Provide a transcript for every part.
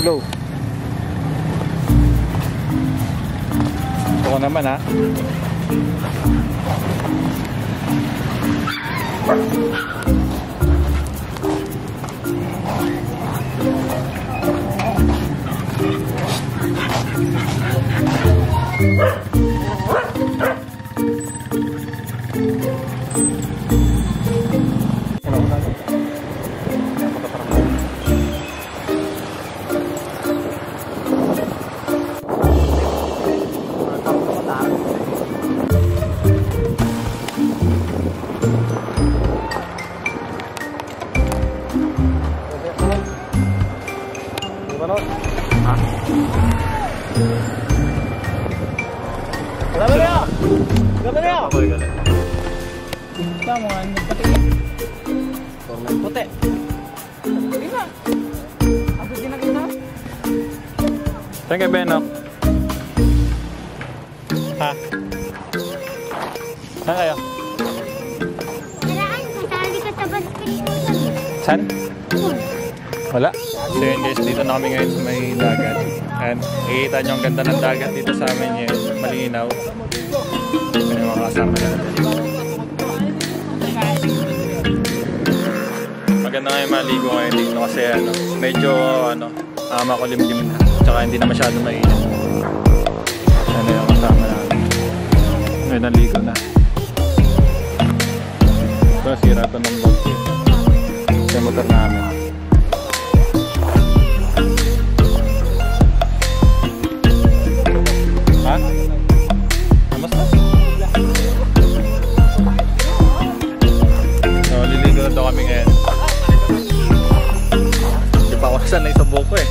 Go. Ito ko naman ha. Puti. Hindi na. Ako ginagina. Saan kayo, Benok? Ha? Saan kayo? Saan? Wala. So yun guys, dito na kami ngayon sa may dagat. And ikita nyo ang ganda ng dagat dito sa amin ngayon. Malinaw. Ano yung mga kasama natin. Maganda nga yung maligo ngayon dito kasi medyo makulimlim na. Tsaka hindi na masyado mainit. Ano yung kasama natin. Ngayon naligo na. Ito nasira ito ng vlog dito. Ito yung motor namin. Ha? Kamusta? So liligo na daw kami ngayon. Pawasan na yung sabok ko eh.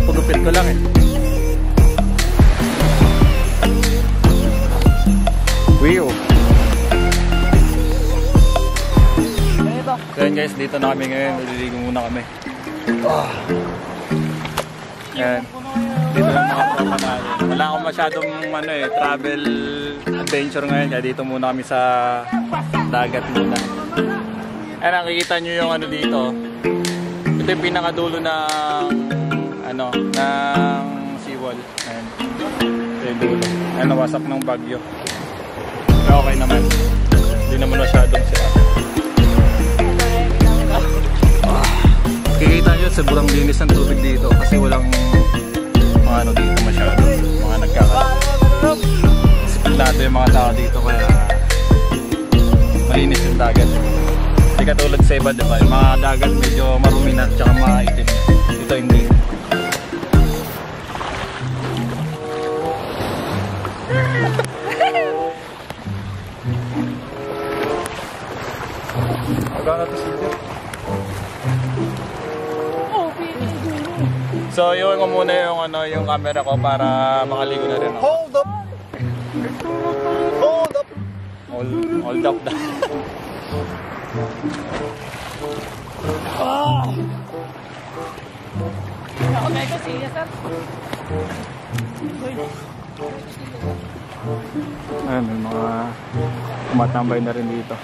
Pagupit ko lang eh. Wheel. So yun guys, dito na kami ngayon. Maliligo muna kami. Yan. Dito lang mga tropa natin. Wala akong masyadong travel adventure ngayon. Kaya dito muna kami sa dagat muna. And nakikita nyo yung dito. Ito yung pinakadulo ng seawall. Ayan. Ito yung dulo. Ayan, nawasak ng bagyo. Pero okay naman. Hindi naman masyadong sila. Kikita nyo, sobrang linis ng tubig dito kasi walang mga dito masyado. Mga nagkakaroon. Disiplinado yung mga tao dito kaya malinis yung dagat. Hindi katulad sa iba, diba? Yung mga dagat medyo marumi na at saka maitim. Ito hindi. Magana to sila. So, iwan ko muna yung camera ko para makaligo na rin ako. Hold up! Hold up! Hold up na. Ako mega serious, sir. Ayun, may mga tumatambay na rin dito.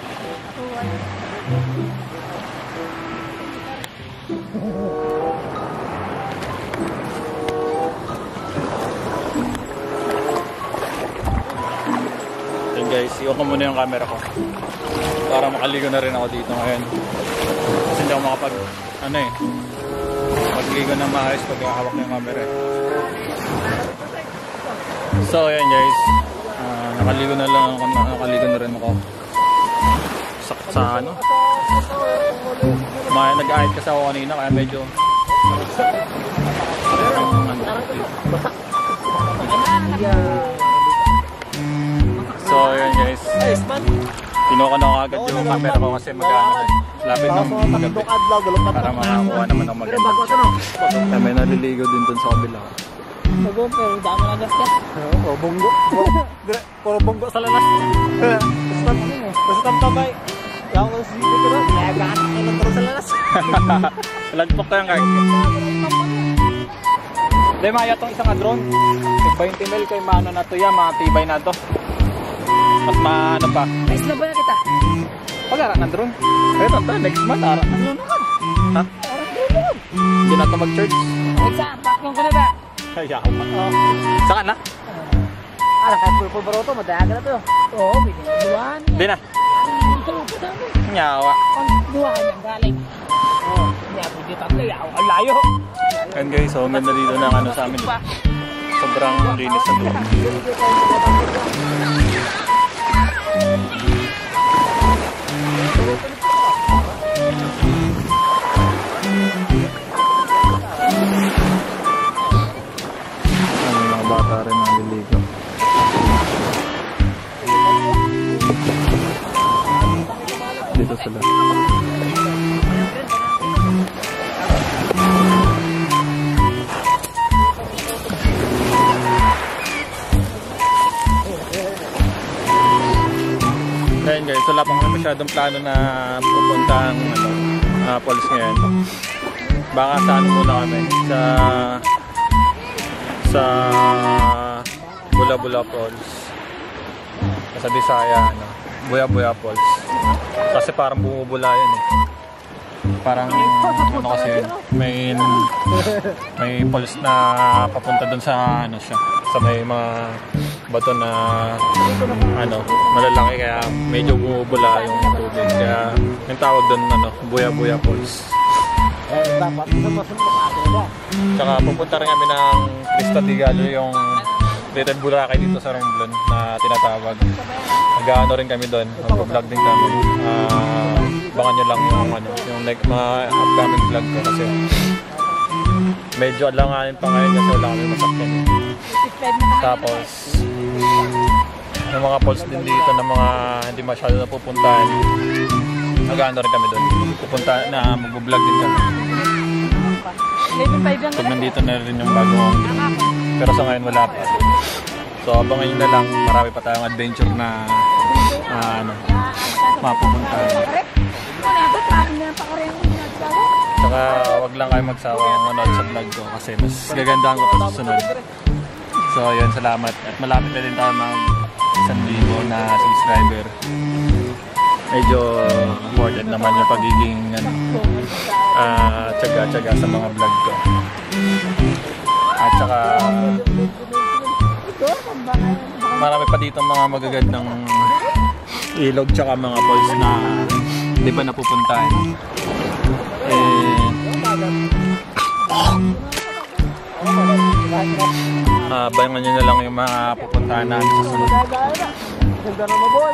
Ayun guys, iwan ko muna yung camera ko para makaligo na rin ako dito ngayon. Kasi hindi ako makapag magligo na maayos pag hawak ng camera. So ayan guys, nakaligo na rin ako sa nag-ahit kasi ako kanina kaya medyo so ayan guys, kinuha na ako agad yung camera ko kasi lapit ng magabi para makakuha naman ng maganda. May naliligo din dun sa kabila. Pero dami na gas ka. Oo, bonggo. Puro bonggo sa lalas. Basta tambay. Yang nang sige ko lang. Lagaan ko lang sa lalas. Lagpok ko yung guys. Hindi, maya itong isang drone. 20 mil kay maano na to yan. Mga tibay na to. Mas maano pa. Nice na ba na kita? Pag-arak ng drone. Ito, next month. Arak ng drone naman. Ha? Hindi na ito mag-church. Isa, pakong ko na ba? Kaya ako pa. Saan na? Kahit pulpul baroto, madayaga na to. Oo, bigyan ng duwan. Di na. Nyawa. Ang duwan ang galing. Oo, niya, hindi tatlo, yaw, ang layo. And guys, so ang ganda dito ng ano sa amin. Sobrang linis na doon. Mga bata rin ang liligo. Dito sila. Ngayon guys, wala pang masyadong plano na pupuntang falls ngayon. Baka sa ano muna kami, sa Bula-Bula Falls. Sa Bisaya, Buya-Buya Falls. Kasi parang bumubula yun eh. Parang ano kasi yun, may falls na papunta dun sa ano siya, sa may mga bato na malalaki, kaya medyo bumubula yung tubig, kaya yung tawag dun Buya-Buya Falls. Tsaka pupunta rin kami ng Crista de Gallo, yung Little Boracay dito sa Romblon na tinatawag. Nag-ano rin kami doon, mag-vlog din kami. Bangan nyo lang yung mga upcoming vlog ko kasi medyo alanganin pa ngayon kasi wala kami masakyan. Tapos yung mga falls din dito na mga hindi masyado napupuntahan, nag-ano rin kami doon. Pupunta na mag-vlog din kami. Pag nandito na rin yung bagong, pero sa ngayon wala pa. So abangan nyo na lang, marami pa tayong adventure na mapupuntahan. Saka wag lang kayo magsawang manood sa vlog ko kasi mas gagandahan ko pa sa sunod. So yun, salamat. At malapit na din tayo mag 1,000 na subscriber. Medyo important naman yung pagiging tsaga-tsaga sa mga vlog ko. At saka marami pa dito mga magagandang ilog tsaka mga falls na hindi pa napupuntahan. Bayangan nyo na lang yung mga pupuntahan namin sa sunod.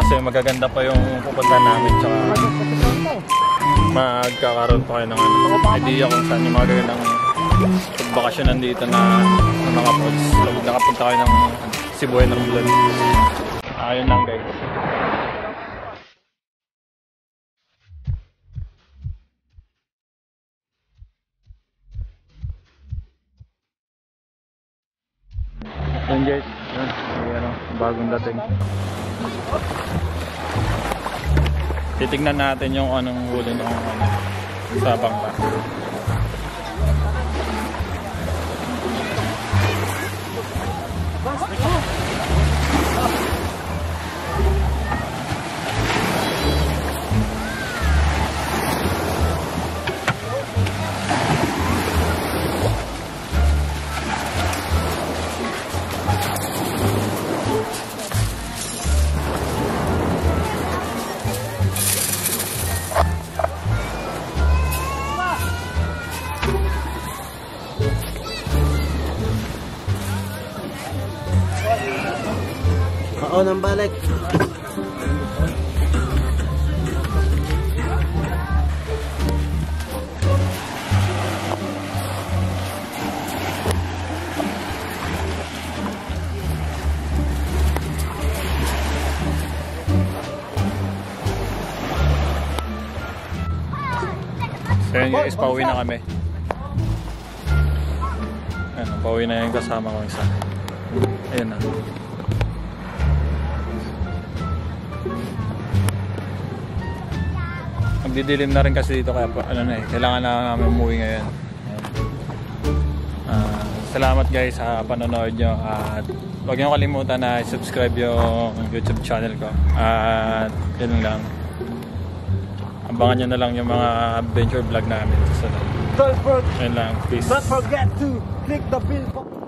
Kasi magaganda pa yung pupuntahan namin, tsaka magkakaroon pa kayo ng idea kung saan yung magagandang pagbakasyonan dito na mga falls. So, nakapunta kayo ng Cebu and Romblon. Ayun lang guys. Yun guys, bagong dating. Titignan natin yung anong huli ng sa bangka. Oo, nang balik. So yun guys, pauwi na kami. Ayan, pauwi na yung kasama ko isa. Ayan na. Magdidilim na rin kasi dito, kaya kailangan na namin umuwi ngayon. Salamat guys sa panonood nyo, at huwag nyo kalimutan na subscribe yung YouTube channel ko. At yun lang, abangan nyo na lang yung mga adventure vlog namin sa sunod. Yan lang. Peace. Don't forget to click the bell button.